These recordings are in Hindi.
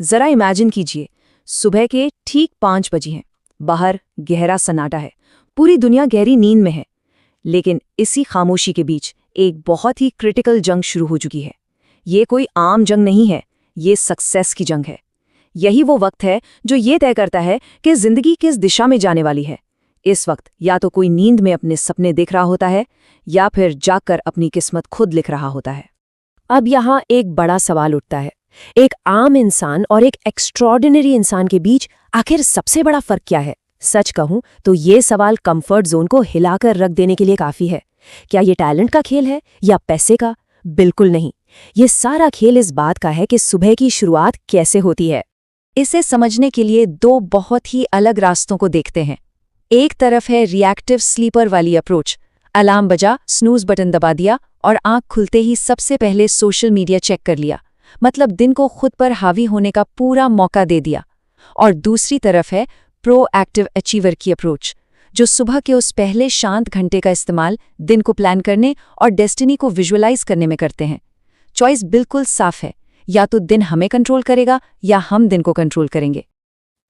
जरा इमेजिन कीजिए, सुबह के ठीक 5 बजे हैं, बाहर गहरा सन्नाटा है, पूरी दुनिया गहरी नींद में है। लेकिन इसी खामोशी के बीच एक बहुत ही क्रिटिकल जंग शुरू हो चुकी है। ये कोई आम जंग नहीं है, ये सक्सेस की जंग है। यही वो वक्त है जो ये तय करता है कि जिंदगी किस दिशा में जाने वाली है। इस वक्त या तो कोई नींद में अपने सपने देख रहा होता है या फिर जागकर अपनी किस्मत खुद लिख रहा होता है। अब यहाँ एक बड़ा सवाल उठता है, एक आम इंसान और एक एक्स्ट्रॉर्डिनरी इंसान के बीच आखिर सबसे बड़ा फर्क क्या है? सच कहूं तो ये सवाल कंफर्ट जोन को हिलाकर रख देने के लिए काफी है। क्या ये टैलेंट का खेल है या पैसे का? बिल्कुल नहीं। ये सारा खेल इस बात का है कि सुबह की शुरुआत कैसे होती है। इसे समझने के लिए दो बहुत ही अलग रास्तों को देखते हैं। एक तरफ है रिएक्टिव स्लीपर वाली अप्रोच। अलार्म बजा, स्नूज बटन दबा दिया और आंख खुलते ही सबसे पहले सोशल मीडिया चेक कर लिया, मतलब दिन को खुद पर हावी होने का पूरा मौका दे दिया। और दूसरी तरफ है प्रोएक्टिव अचीवर की अप्रोच, जो सुबह के उस पहले शांत घंटे का इस्तेमाल दिन को प्लान करने और डेस्टिनी को विजुअलाइज करने में करते हैं। चॉइस बिल्कुल साफ है, या तो दिन हमें कंट्रोल करेगा या हम दिन को कंट्रोल करेंगे।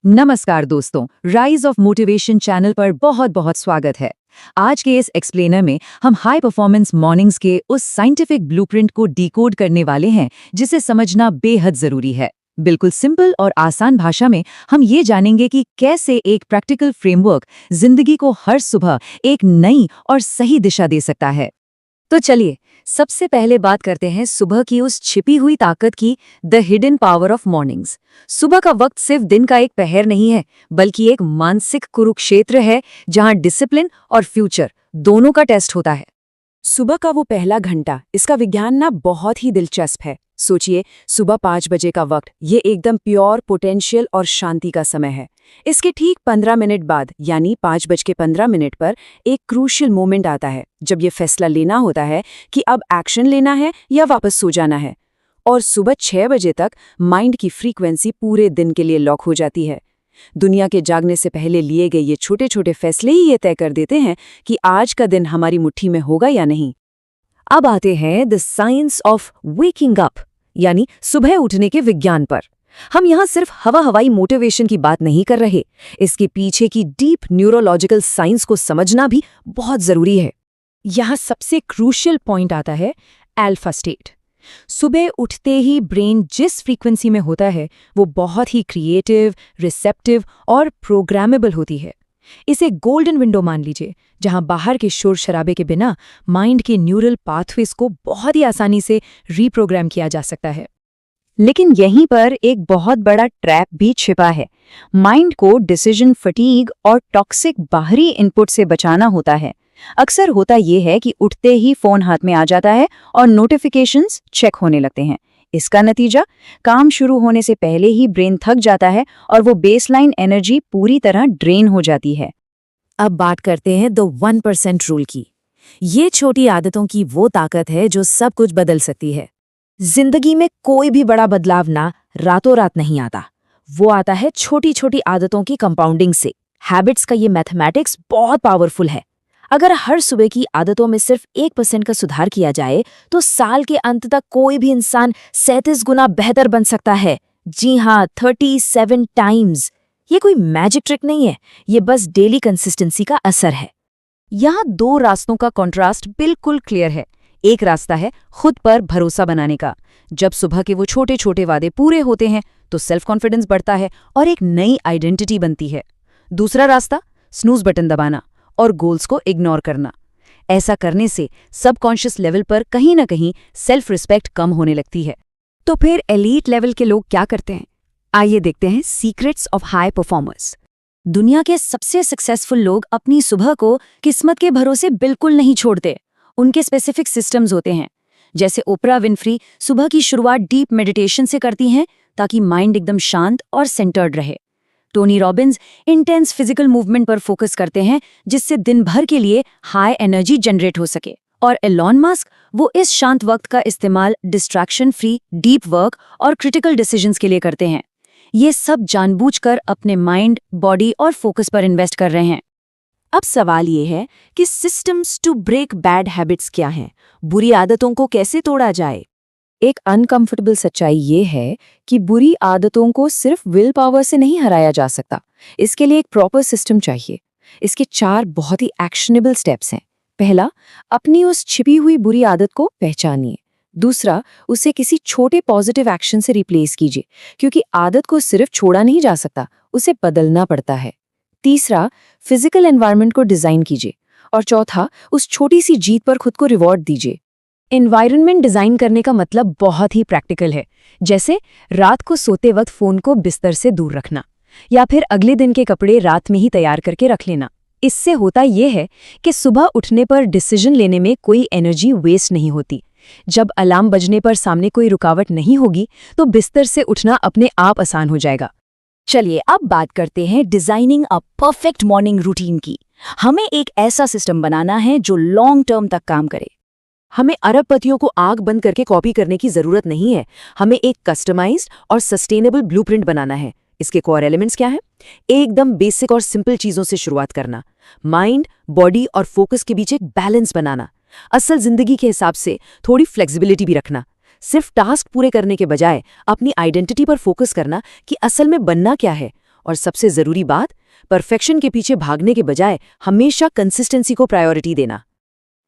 नमस्कार दोस्तों, राइज ऑफ मोटिवेशन चैनल पर बहुत बहुत स्वागत है। आज के इस एक्सप्लेनर में हम हाई परफॉर्मेंस मॉर्निंग्स के उस साइंटिफिक ब्लूप्रिंट को डिकोड करने वाले हैं जिसे समझना बेहद जरूरी है। बिल्कुल सिंपल और आसान भाषा में हम ये जानेंगे कि कैसे एक प्रैक्टिकल फ्रेमवर्क जिंदगी को हर सुबह एक नई और सही दिशा दे सकता है। तो चलिए सबसे पहले बात करते हैं सुबह की उस छिपी हुई ताकत की, the hidden power of mornings. सुबह का वक्त सिर्फ दिन का एक पहर नहीं है, बल्कि एक मानसिक कुरुक्षेत्र है जहां डिसिप्लिन और फ्यूचर दोनों का टेस्ट होता है। सुबह का वो पहला घंटा, इसका विज्ञान ना बहुत ही दिलचस्प है। सोचिए, सुबह 5 बजे का वक्त, ये एकदम प्योर पोटेंशियल और शांति का समय है। इसके ठीक 15 मिनट बाद, यानी 5:15 पर एक क्रूशियल मोमेंट आता है जब ये फैसला लेना होता है कि अब एक्शन लेना है या वापस सो जाना है। और सुबह 6 बजे तक माइंड की फ्रीक्वेंसी पूरे दिन के लिए लॉक हो जाती है। दुनिया के जागने से पहले लिए गए ये छोटे छोटे फैसले ही ये तय कर देते हैं कि आज का दिन हमारी मुट्ठी में होगा या नहीं। अब आते हैं the science of waking up, यानी सुबह उठने के विज्ञान पर। हम यहाँ सिर्फ हवाई मोटिवेशन की बात नहीं कर रहे, इसके पीछे की डीप न्यूरोलॉजिकल साइंस को समझना भी बहुत जरूरी है। यहाँ सबसे क्रूशियल पॉइंट आता है अल्फा स्टेट। सुबह उठते ही ब्रेन जिस फ्रीक्वेंसी में होता है वो बहुत ही क्रिएटिव, रिसेप्टिव और प्रोग्रामेबल होती है। इसे गोल्डन विंडो मान लीजिए, जहां बाहर के शोर शराबे के बिना माइंड के न्यूरल पाथवेज को बहुत ही आसानी से रीप्रोग्राम किया जा सकता है। लेकिन यहीं पर एक बहुत बड़ा ट्रैप भी छिपा है। माइंड को डिसीजन फटीग और टॉक्सिक बाहरी इनपुट से बचाना होता है। अक्सर होता ये है कि उठते ही फोन हाथ में आ जाता है और नोटिफिकेशंस चेक होने लगते हैं। इसका नतीजा, काम शुरू होने से पहले ही ब्रेन थक जाता है और वो बेसलाइन एनर्जी पूरी तरह ड्रेन हो जाती है। अब बात करते हैं द 1% रूल की। ये छोटी आदतों की वो ताकत है जो सब कुछ बदल सकती है। जिंदगी में कोई भी बड़ा बदलाव ना रातों रात नहीं आता, वो आता है छोटी छोटी आदतों की कंपाउंडिंग से। हैबिट्स का ये मैथमेटिक्स बहुत पावरफुल है। अगर हर सुबह की आदतों में सिर्फ 1% का सुधार किया जाए तो साल के अंत तक कोई भी इंसान 37 गुना बेहतर बन सकता है। जी हाँ, 37 टाइम्स। ये कोई मैजिक ट्रिक नहीं है, ये बस डेली कंसिस्टेंसी का असर है। यहाँ दो रास्तों का कॉन्ट्रास्ट बिल्कुल क्लियर है। एक रास्ता है खुद पर भरोसा बनाने का। जब सुबह के वो छोटे छोटे वादे पूरे होते हैं तो सेल्फ कॉन्फिडेंस बढ़ता है और एक नई आइडेंटिटी बनती है। दूसरा रास्ता, स्नूज बटन दबाना और गोल्स को इग्नोर करना। ऐसा करने से सबकॉन्शियस लेवल पर कहीं ना कहीं सेल्फ रिस्पेक्ट कम होने लगती है। तो फिर एलीट लेवल के लोग क्या करते हैं? आइए देखते हैं सीक्रेट्स ऑफ हाई परफॉर्मर्स। दुनिया के सबसे सक्सेसफुल लोग अपनी सुबह को किस्मत के भरोसे बिल्कुल नहीं छोड़ते। उनके स्पेसिफिक सिस्टम्स होते हैं। जैसे ओपरा विनफ्री सुबह की शुरुआत डीप मेडिटेशन से करती हैं ताकि माइंड एकदम शांत और सेंटर्ड रहे। Tony Robbins intense physical movement पर फोकस करते हैं जिससे दिन भर के लिए हाई एनर्जी जनरेट हो सके। और एलॉन मस्क, वो इस शांत वक्त का इस्तेमाल डिस्ट्रैक्शन फ्री डीप वर्क और क्रिटिकल डिसीजंस के लिए करते हैं। ये सब जानबूझकर अपने माइंड, बॉडी और फोकस पर इन्वेस्ट कर रहे हैं। अब सवाल ये है कि systems to break bad habits क्या हैं? बुरी आदतों को कैसे तोड़ा जाए? एक अनकंफर्टेबल सच्चाई ये है कि बुरी आदतों को सिर्फ विल पावर से नहीं हराया जा सकता। इसके लिए एक प्रॉपर सिस्टम चाहिए। इसके 4 बहुत ही एक्शनेबल स्टेप्स हैं। पहला, अपनी उस छिपी हुई बुरी आदत को पहचानिए। दूसरा, उसे किसी छोटे पॉजिटिव एक्शन से रिप्लेस कीजिए, क्योंकि आदत को सिर्फ छोड़ा नहीं जा सकता, उसे बदलना पड़ता है। तीसरा, फिजिकल एनवायरनमेंट को डिजाइन कीजिए। और चौथा, उस छोटी सी जीत पर खुद को रिवॉर्ड दीजिए। एनवायरनमेंट डिजाइन करने का मतलब बहुत ही प्रैक्टिकल है, जैसे रात को सोते वक्त फोन को बिस्तर से दूर रखना या फिर अगले दिन के कपड़े रात में ही तैयार करके रख लेना। इससे होता यह है कि सुबह उठने पर डिसीजन लेने में कोई एनर्जी वेस्ट नहीं होती। जब अलार्म बजने पर सामने कोई रुकावट नहीं होगी तो बिस्तर से उठना अपने आप आसान हो जाएगा। चलिए अब बात करते हैं designing a perfect morning routine की। हमें एक ऐसा सिस्टम बनाना है जो लॉन्ग टर्म तक काम करे। हमें अरबपतियों को आंख बंद करके कॉपी करने की जरूरत नहीं है। हमें एक कस्टमाइज्ड और सस्टेनेबल ब्लूप्रिंट बनाना है। इसके कोर एलिमेंट्स क्या हैं? एकदम बेसिक और सिंपल चीजों से शुरुआत करना, माइंड, बॉडी और फोकस के बीच एक बैलेंस बनाना, असल जिंदगी के हिसाब से थोड़ी फ्लेक्सिबिलिटी भी रखना, सिर्फ टास्क पूरे करने के बजाय अपनी आइडेंटिटी पर फोकस करना कि असल में बनना क्या है, और सबसे जरूरी बात, परफेक्शन के पीछे भागने के बजाय हमेशा कंसिस्टेंसी को प्रायोरिटी देना।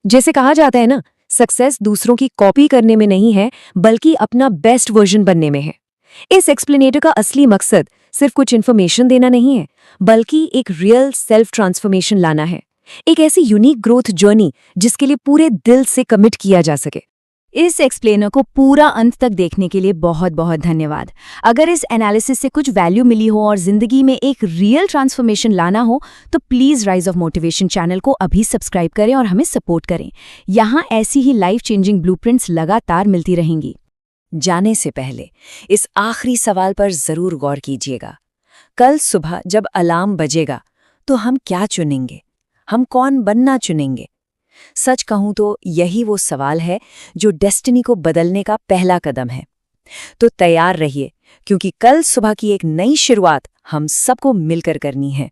जैसे कहा जाता है ना, सक्सेस दूसरों की कॉपी करने में नहीं है बल्कि अपना बेस्ट वर्जन बनने में है। इस एक्सप्लेनेटर का असली मकसद सिर्फ कुछ इन्फॉर्मेशन देना नहीं है, बल्कि एक रियल सेल्फ ट्रांसफॉर्मेशन लाना है, एक ऐसी यूनिक ग्रोथ जर्नी जिसके लिए पूरे दिल से कमिट किया जा सके। इस एक्सप्लेनर को पूरा अंत तक देखने के लिए बहुत बहुत धन्यवाद। अगर इस एनालिसिस से कुछ वैल्यू मिली हो और जिंदगी में एक रियल ट्रांसफॉर्मेशन लाना हो तो please rise of motivation channel को अभी सब्सक्राइब करें और हमें सपोर्ट करें। यहाँ ऐसी ही लाइफ चेंजिंग ब्लूप्रिंट्स लगातार मिलती रहेंगी। जाने से पहले इस आखिरी सवाल पर जरूर गौर कीजिएगा। कल सुबह जब अलार्म बजेगा तो हम क्या चुनेंगे? हम कौन बनना चुनेंगे? सच कहूं तो यही वो सवाल है जो डेस्टिनी को बदलने का पहला कदम है। तो तैयार रहिए, क्योंकि कल सुबह की एक नई शुरुआत हम सबको मिलकर करनी है।